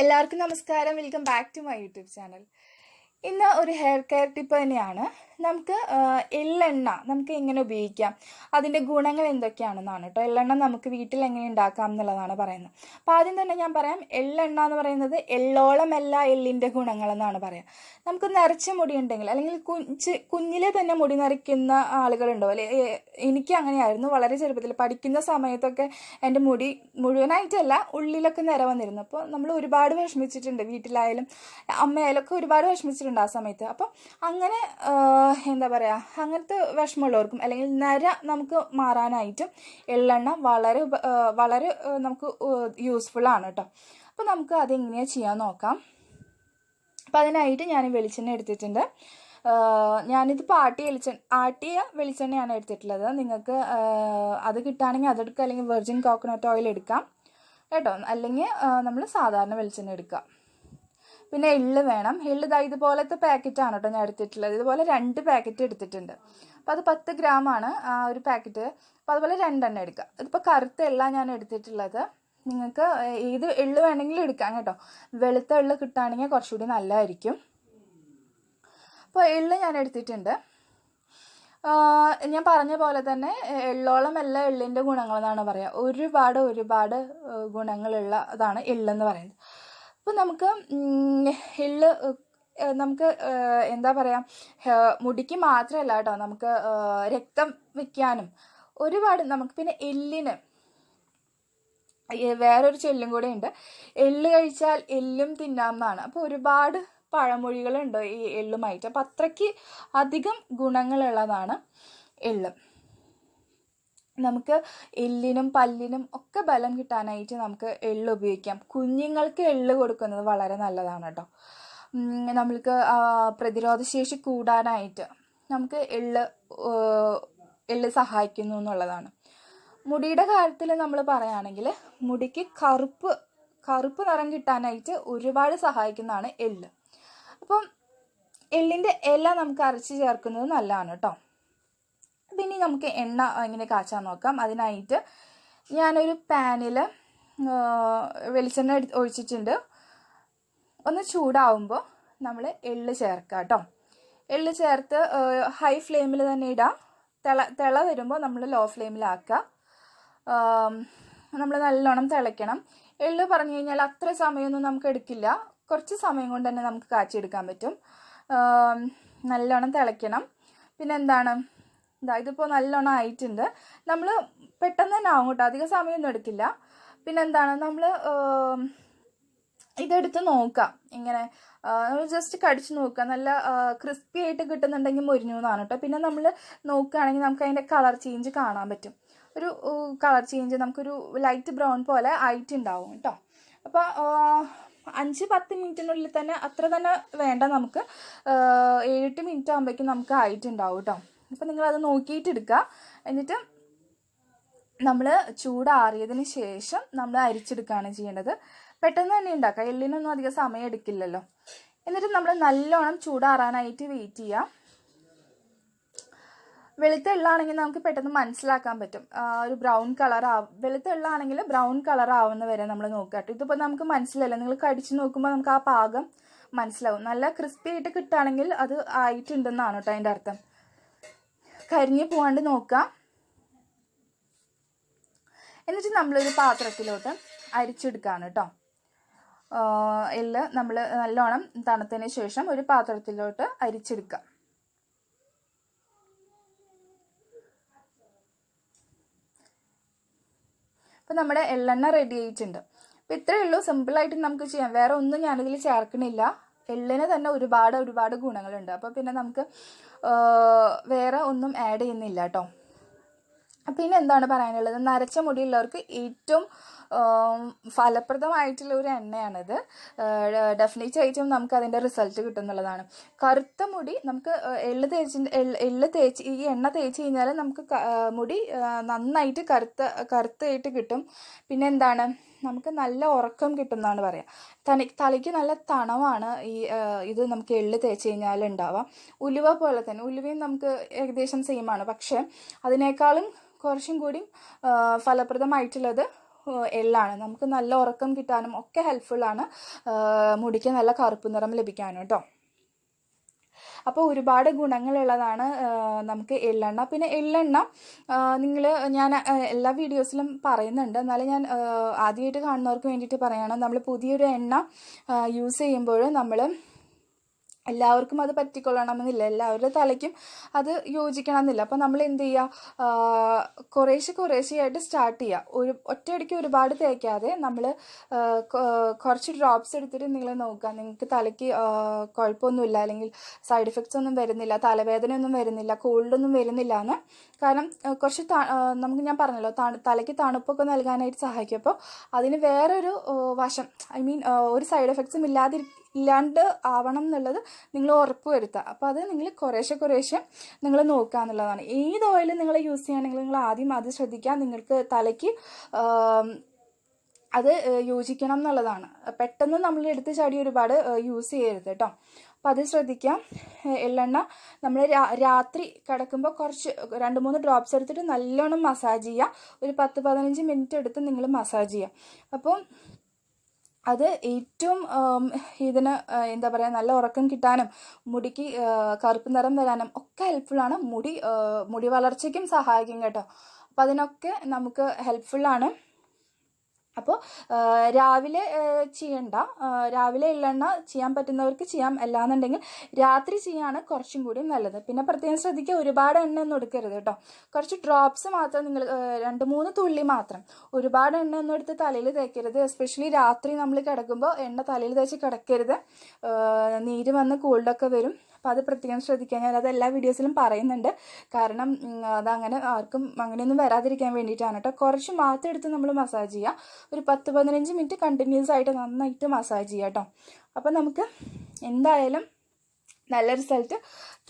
എല്ലാവർക്കും നമസ്കാരം. Welcome back to my YouTube channel. ഇന്ന് ഒരു ഹെയർ കെയർ ടിപ്പ് തന്നെയാണ്. നമുക്ക് എള്ളെണ്ണ നമുക്ക് എങ്ങനെ ഉപയോഗിക്കാം, അതിൻ്റെ ഗുണങ്ങൾ എന്തൊക്കെയാണെന്നാണ് കേട്ടോ. എള്ളെണ്ണ നമുക്ക് വീട്ടിൽ എങ്ങനെ ഉണ്ടാക്കാം എന്നുള്ളതാണ് പറയുന്നത്. അപ്പോൾ ആദ്യം തന്നെ ഞാൻ പറയാം, എള്ളെണ്ണ എന്ന് പറയുന്നത് എള്ളോളമല്ല എള്ളിൻ്റെ ഗുണങ്ങളെന്നാണ് പറയാം. നമുക്ക് നരച്ച മുടി ഉണ്ടെങ്കിൽ, അല്ലെങ്കിൽ കുഞ്ഞിലെ തന്നെ മുടി നരയ്ക്കുന്ന ആളുകളുണ്ടോ, അല്ലെ? എനിക്ക് അങ്ങനെയായിരുന്നു. വളരെ ചെറുപ്പത്തിൽ പഠിക്കുന്ന സമയത്തൊക്കെ എൻ്റെ മുടി മുഴുവനായിട്ടല്ല, ഉള്ളിലൊക്കെ നിര വന്നിരുന്നു. അപ്പോൾ നമ്മൾ ഒരുപാട് വിഷമിച്ചിട്ടുണ്ട്. വീട്ടിലായാലും അമ്മയായാലും ഒക്കെ ഒരുപാട് വിഷമിച്ചിട്ടുണ്ട് ആ സമയത്ത്. അപ്പം അങ്ങനെ എന്താ പറയുക, അങ്ങനത്തെ വിഷമമുള്ളവർക്കും അല്ലെങ്കിൽ നര നമുക്ക് മാറാനായിട്ടും എള്ളെണ്ണ വളരെ നമുക്ക് യൂസ്ഫുള്ളാണ് കേട്ടോ. അപ്പോൾ നമുക്ക് അതെങ്ങനെയാണ് ചെയ്യാൻ നോക്കാം. അപ്പം അതിനായിട്ട് ഞാൻ വെളിച്ചെണ്ണ എടുത്തിട്ടുണ്ട്. ഞാനിതിപ്പോൾ ആട്ടിയ വെളിച്ചെണ്ണയാണ് എടുത്തിട്ടുള്ളത്. നിങ്ങൾക്ക് അത് കിട്ടുകയാണെങ്കിൽ അതെടുക്കുക, അല്ലെങ്കിൽ വെർജിൻ കോക്കനട്ട് ഓയിൽ എടുക്കാം കേട്ടോ. അല്ലെങ്കിൽ നമ്മൾ സാധാരണ വെളിച്ചെണ്ണ എടുക്കാം. പിന്നെ എള്ള് വേണം. എള്ള് ഇതുപോലത്തെ പാക്കറ്റാണ് കേട്ടോ ഞാൻ എടുത്തിട്ടുള്ളത്. ഇതുപോലെ 2 പാക്കറ്റ് എടുത്തിട്ടുണ്ട്. അപ്പോൾ അത് 10 ഗ്രാമാണ് ആ ഒരു പാക്കറ്റ്. അപ്പോൾ അതുപോലെ 2 എണ്ണം എടുക്കുക. ഇതിപ്പോൾ കറുത്ത എള്ളാണ് ഞാൻ എടുത്തിട്ടുള്ളത്. നിങ്ങൾക്ക് ഏത് എള്ള് വേണമെങ്കിലും എടുക്കാം കേട്ടോ. വെളുത്ത എള്ള് കിട്ടുകയാണെങ്കിൽ കുറച്ചുകൂടി നല്ലതായിരിക്കും. അപ്പോൾ എള്ള് ഞാൻ എടുത്തിട്ടുണ്ട്. ഞാൻ പറഞ്ഞ പോലെ തന്നെ എള്ളോളം അല്ല എള്ളിൻ്റെ ഗുണങ്ങളെന്നാണ് പറയുക. ഒരുപാട് ഗുണങ്ങളുള്ളതാണ് എള്ളെന്ന് പറയുന്നത്. അപ്പോൾ നമുക്ക് എള്ള് നമുക്ക് എന്താ പറയുക, മുടിക്ക് മാത്രമല്ല കേട്ടോ, നമുക്ക് രക്തം വയ്ക്കാനും ഒരുപാട്. നമുക്ക് പിന്നെ എള്ളിന് വേറൊരു ചൊല്ലും കൂടെ ഉണ്ട്, എള്ള് കഴിച്ചാൽ എല്ലും തിന്നാമെന്നാണ്. അപ്പോൾ ഒരുപാട് പഴമൊഴികളുണ്ട് ഈ എള്ളുമായിട്ട്. അപ്പം അത്രയ്ക്ക് അധികം ഗുണങ്ങളുള്ളതാണ് എള്ള്. നമുക്ക് എല്ലിനും പല്ലിനും ഒക്കെ ബലം കിട്ടാനായിട്ട് നമുക്ക് എള്ള് ഉപയോഗിക്കാം. കുഞ്ഞുങ്ങൾക്ക് എള്ള് കൊടുക്കുന്നത് വളരെ നല്ലതാണ് കേട്ടോ. നമ്മൾക്ക് പ്രതിരോധശേഷി കൂടാനായിട്ട് നമുക്ക് എള്ള് സഹായിക്കുന്നു എന്നുള്ളതാണ്. മുടിയുടെ കാര്യത്തിൽ നമ്മൾ പറയുകയാണെങ്കിൽ, മുടിക്ക് കറുപ്പ് നിറം കിട്ടാനായിട്ട് ഒരുപാട് സഹായിക്കുന്നതാണ് എള്ള്. അപ്പം എള്ളിൻ്റെ ഇല നമുക്ക് അരച്ച് ചേർക്കുന്നത് നല്ലതാണ് കേട്ടോ. പിന്നെ നമുക്ക് എണ്ണ എങ്ങനെ കാച്ചാൻ നോക്കാം. അതിനായിട്ട് ഞാനൊരു പാനിൽ വെളിച്ചെണ്ണ ഒഴിച്ചിട്ടുണ്ട്. ഒന്ന് ചൂടാവുമ്പോൾ നമ്മൾ എള്ള് ചേർക്കാം കേട്ടോ. എള്ള് ചേർത്ത് ഹൈ ഫ്ലെയിമിൽ തന്നെ ഇടാം. തിള വരുമ്പോൾ നമ്മൾ ലോ ഫ്ലെയിമിലാക്കുക. നമ്മൾ നല്ലോണം തിളയ്ക്കണം. എള്ള് പറഞ്ഞു കഴിഞ്ഞാൽ അത്ര സമയമൊന്നും നമുക്ക് എടുക്കില്ല. കുറച്ച് സമയം കൊണ്ട് തന്നെ നമുക്ക് കാച്ചിയെടുക്കാൻ പറ്റും. നല്ലോണം തിളയ്ക്കണം. പിന്നെ എന്താണ്, ഇതിപ്പോൾ നല്ലോണം ആയിട്ടുണ്ട്. നമ്മൾ പെട്ടെന്ന് തന്നെ ആവും കേട്ടോ, അധികം സമയമൊന്നും എടുക്കില്ല. പിന്നെന്താണ്, നമ്മൾ ഇതെടുത്ത് നോക്കാം. ഇങ്ങനെ നമ്മൾ ജസ്റ്റ് കടിച്ച് നോക്കുക. നല്ല ക്രിസ്പി ആയിട്ട് കിട്ടുന്നുണ്ടെങ്കിൽ മൊരിഞ്ഞു എന്നാണ് കേട്ടോ. പിന്നെ നമ്മൾ നോക്കുകയാണെങ്കിൽ നമുക്ക് അതിൻ്റെ കളർ ചേഞ്ച് കാണാൻ പറ്റും. ഒരു കളർ ചേഞ്ച് നമുക്കൊരു ലൈറ്റ് ബ്രൗൺ പോലെ ആയിട്ടുണ്ടാവും കേട്ടോ. അപ്പോൾ 5-10 മിനിറ്റിനുള്ളിൽ തന്നെ, അത്ര തന്നെ വേണ്ട, നമുക്ക് 7-8 മിനിറ്റ് ആകുമ്പോഴേക്കും നമുക്ക് ആയിട്ടുണ്ടാവും കേട്ടോ. അപ്പോൾ നിങ്ങളത് നോക്കിയിട്ട് എടുക്കുക. എന്നിട്ട് നമ്മൾ ചൂടാറിയതിന് ശേഷം നമ്മൾ അരിച്ചെടുക്കുകയാണ് ചെയ്യേണ്ടത്. പെട്ടെന്ന് തന്നെ ഉണ്ടാക്കുക, എള്ളിനൊന്നും അധികം സമയം എടുക്കില്ലല്ലോ. എന്നിട്ട് നമ്മൾ നല്ലോണം ചൂടാറാനായിട്ട് വെയിറ്റ് ചെയ്യാം. വെളുത്ത എള്ളാണെങ്കിൽ നമുക്ക് പെട്ടെന്ന് മനസ്സിലാക്കാൻ പറ്റും. ഒരു ബ്രൗൺ കളർ വെളുത്ത എള്ളാണെങ്കിൽ ബ്രൗൺ കളർ ആവുന്ന വരെ നമ്മൾ നോക്കുക കേട്ടോ. ഇതിപ്പോൾ നമുക്ക് മനസ്സിലല്ല, നിങ്ങൾ കടിച്ച് നോക്കുമ്പോൾ നമുക്ക് ആ പാകം മനസ്സിലാവും. നല്ല ക്രിസ്പി ആയിട്ട് കിട്ടുകയാണെങ്കിൽ അത് ആയിട്ടുണ്ടെന്നാണ് കേട്ടോ അതിൻ്റെ അർത്ഥം. കരിഞ്ഞ് പോകാണ്ട് നോക്കുക. എന്നിട്ട് നമ്മളൊരു പാത്രത്തിലോട്ട് അരിച്ചെടുക്കുകയാണ് കേട്ടോ. എള്ള് നമ്മൾ നല്ലോണം തണുത്തതിന് ശേഷം ഒരു പാത്രത്തിലോട്ട് അരിച്ചെടുക്കുക. അപ്പം നമ്മുടെ എള്ളെണ്ണ റെഡി ആയിട്ടുണ്ട്. അപ്പം ഇത്രയേ ഉള്ളൂ, സിമ്പിളായിട്ട് നമുക്ക് ചെയ്യാം. വേറെ ഒന്നും ഞാനിതിൽ ചേർക്കണില്ല. എള്ളിന് തന്നെ ഒരുപാട് ഗുണങ്ങളുണ്ട്. അപ്പോൾ പിന്നെ നമുക്ക് വേറെ ഒന്നും ആഡ് ചെയ്യുന്നില്ല കേട്ടോ. പിന്നെ എന്താണ് പറയാനുള്ളത്, നരച്ച മുടിയുള്ളവർക്ക് ഏറ്റവും ഫലപ്രദമായിട്ടുള്ള ഒരു എണ്ണയാണിത്. ഡെഫിനറ്റ് ആയിട്ടും നമുക്ക് അതിൻ്റെ റിസൾട്ട് കിട്ടുന്നുള്ളതാണ്. കറുത്ത മുടി നമുക്ക് എള്ള് തേച്ച് ഈ എണ്ണ തേച്ച് കഴിഞ്ഞാൽ നമുക്ക് മുടി നന്നായിട്ട് കറുത്തായിട്ട് കിട്ടും. പിന്നെ എന്താണ്, നമുക്ക് നല്ല ഉറക്കം കിട്ടുമെന്നാണ് പറയുക. തലയ്ക്ക് നല്ല തണവാണ് ഇത് നമുക്ക് എള്ള് തേച്ച് കഴിഞ്ഞാൽ ഉണ്ടാവാം. ഉലുവ പോലെ തന്നെ, ഉലുവയും നമുക്ക് ഏകദേശം സെയിമാണ്. പക്ഷേ അതിനേക്കാളും കുറച്ചും കൂടി ഫലപ്രദമായിട്ടുള്ളത് എള്ളാണ്. നമുക്ക് നല്ല ഉറക്കം കിട്ടാനും ഒക്കെ ഹെൽപ്ഫുള്ളാണ്, മുടിക്ക് നല്ല കറുപ്പ് നിറം ലഭിക്കാനും കേട്ടോ. അപ്പോൾ ഒരുപാട് ഗുണങ്ങളുള്ളതാണ് നമുക്ക് എള്ളെണ്ണ. പിന്നെ എള്ളെണ്ണ ഞാൻ എല്ലാ വീഡിയോസിലും പറയുന്നുണ്ട്, എന്നാലും ഞാൻ ആദ്യമായിട്ട് കാണുന്നവർക്ക് വേണ്ടിയിട്ട് പറയുകയാണ്. നമ്മൾ പുതിയൊരു എണ്ണ യൂസ് ചെയ്യുമ്പോൾ നമ്മൾ എല്ലാവർക്കും അത് പറ്റിക്കൊള്ളണമെന്നില്ല, എല്ലാവരുടെ തലയ്ക്കും അത് യോജിക്കണം എന്നില്ല. അപ്പോൾ നമ്മൾ എന്ത് ചെയ്യുക, കുറേശ്ശെയായിട്ട് സ്റ്റാർട്ട് ചെയ്യുക. ഒറ്റയടിക്ക് ഒരുപാട് തേക്കാതെ നമ്മൾ കുറച്ച് ഡ്രോപ്സ് എടുത്തിട്ട് നിങ്ങൾ നോക്കുക. നിങ്ങൾക്ക് തലയ്ക്ക് കുഴപ്പമൊന്നുമില്ല, അല്ലെങ്കിൽ സൈഡ് എഫക്ട്സ് ഒന്നും വരുന്നില്ല, തലവേദനയൊന്നും വരുന്നില്ല, കോൾഡൊന്നും വരുന്നില്ല എന്ന്. കാരണം കുറച്ച് ഞാൻ പറഞ്ഞല്ലോ, തലയ്ക്ക് തണുപ്പൊക്കെ നൽകാനായിട്ട് സഹായിക്കും. അപ്പോൾ അതിന് വേറൊരു വശം, ഒരു സൈഡ് എഫക്ട്സും ഇല്ലാണ്ട് ആവണം എന്നുള്ളത് നിങ്ങൾ ഉറപ്പ് വരുത്തുക. അപ്പോൾ അത് നിങ്ങൾ കുറേശ്ശെ നിങ്ങൾ നോക്കുക എന്നുള്ളതാണ്. ഏത് ഓയിൽ നിങ്ങൾ യൂസ് ചെയ്യുകയാണെങ്കിൽ നിങ്ങൾ ആദ്യം അത് ശ്രദ്ധിക്കുക, നിങ്ങൾക്ക് തലയ്ക്ക് അത് യോജിക്കണം എന്നുള്ളതാണ്. പെട്ടെന്ന് നമ്മൾ എടുത്ത് ചാടി ഒരുപാട് യൂസ് ചെയ്യരുത് കേട്ടോ. അപ്പോൾ അത് ശ്രദ്ധിക്കാം. എള്ളെണ്ണ നമ്മൾ രാത്രി കിടക്കുമ്പോൾ കുറച്ച് 2-3 ഡ്രോപ്സ് എടുത്തിട്ട് നല്ലോണം മസാജ് ചെയ്യുക. ഒരു 10-15 മിനിറ്റ് എടുത്ത് നിങ്ങൾ മസാജ് ചെയ്യുക. അപ്പോൾ അത് ഏറ്റവും ഇതിന് എന്താ പറയുക, നല്ല ഉറക്കം കിട്ടാനും മുടിക്ക് കറുപ്പ് നിറം വരാനും ഒക്കെ ഹെൽപ്ഫുള്ളാണ്. മുടി വളർച്ചയ്ക്കും സഹായിക്കും കേട്ടോ. അപ്പോൾ അതിനൊക്കെ നമുക്ക് ഹെൽപ്ഫുള്ളാണ്. അപ്പോൾ രാവിലെ ചെയ്യണ്ട, രാവിലെ എള്ളെണ്ണ ചെയ്യാൻ പറ്റുന്നവർക്ക് ചെയ്യാം, അല്ലാന്നുണ്ടെങ്കിൽ രാത്രി ചെയ്യാണ് കുറച്ചും കൂടി നല്ലത്. പിന്നെ പ്രത്യേകം ശ്രദ്ധിക്കുക, ഒരുപാട് എണ്ണയൊന്നും എടുക്കരുത് കേട്ടോ. കുറച്ച് ഡ്രോപ്സ് മാത്രം, നിങ്ങൾ 2-3 തുള്ളി മാത്രം. ഒരുപാട് എണ്ണയൊന്നും എടുത്ത് തലയിൽ തേക്കരുത്. എസ്പെഷ്യലി രാത്രി നമ്മൾ കിടക്കുമ്പോൾ എണ്ണ തലയിൽ തേച്ച് കിടക്കരുത്, നീര് വന്ന് കോൾഡൊക്കെ വരും. അപ്പോൾ അത് പ്രത്യേകം ശ്രദ്ധിക്കുക. ഞാനത് എല്ലാ വീഡിയോസിലും പറയുന്നുണ്ട്, കാരണം അതങ്ങനെ ആർക്കും അങ്ങനെയൊന്നും വരാതിരിക്കാൻ വേണ്ടിയിട്ടാണ് കേട്ടോ. കുറച്ച് മാത്രം എടുത്ത് നമ്മൾ മസാജ് ചെയ്യുക. ഒരു 10-15 മിനിറ്റ് കണ്ടിന്യൂസ് ആയിട്ട് നന്നായിട്ട് മസാജ് ചെയ്യുക കേട്ടോ. അപ്പോൾ നമുക്ക് എന്തായാലും നല്ല റിസൾട്ട്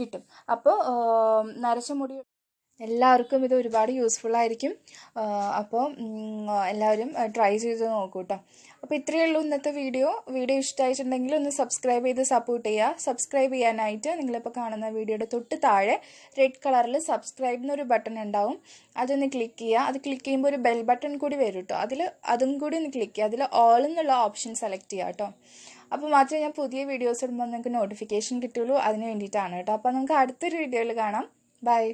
കിട്ടും. അപ്പോൾ നരച്ച മുടി എല്ലാവർക്കും ഇത് ഒരുപാട് യൂസ്ഫുൾ ആയിരിക്കും. അപ്പോൾ എല്ലാവരും ട്രൈ ചെയ്ത് നോക്കൂ കേട്ടോ. അപ്പോൾ ഇത്രയേ ഉള്ളൂ ഇന്നത്തെ വീഡിയോ ഇഷ്ടമായിട്ടുണ്ടെങ്കിൽ ഒന്ന് സബ്സ്ക്രൈബ് ചെയ്ത് സപ്പോർട്ട് ചെയ്യുക. സബ്സ്ക്രൈബ് ചെയ്യാനായിട്ട് നിങ്ങളിപ്പോൾ കാണുന്ന വീഡിയോയുടെ തൊട്ട് താഴെ റെഡ് കളറിൽ സബ്സ്ക്രൈബ് എന്നൊരു ബട്ടൺ ഉണ്ടാവും, അതൊന്ന് ക്ലിക്ക് ചെയ്യുക. അത് ക്ലിക്ക് ചെയ്യുമ്പോൾ ഒരു ബെൽ ബട്ടൺ കൂടി വരും കേട്ടോ. അതും കൂടി ഒന്ന് ക്ലിക്ക് ചെയ്യുക. അതിൽ ഓൾ എന്നുള്ള ഓപ്ഷൻ സെലക്ട് ചെയ്യുക കേട്ടോ. അപ്പോൾ മാത്രമേ ഞാൻ പുതിയ വീഡിയോസ് ഇടുമ്പോൾ നിങ്ങൾക്ക് നോട്ടിഫിക്കേഷൻ കിട്ടുള്ളൂ. അതിന് വേണ്ടിയിട്ടാണ് കേട്ടോ. അപ്പോൾ നമുക്ക് അടുത്തൊരു വീഡിയോയിൽ കാണാം. ബൈ.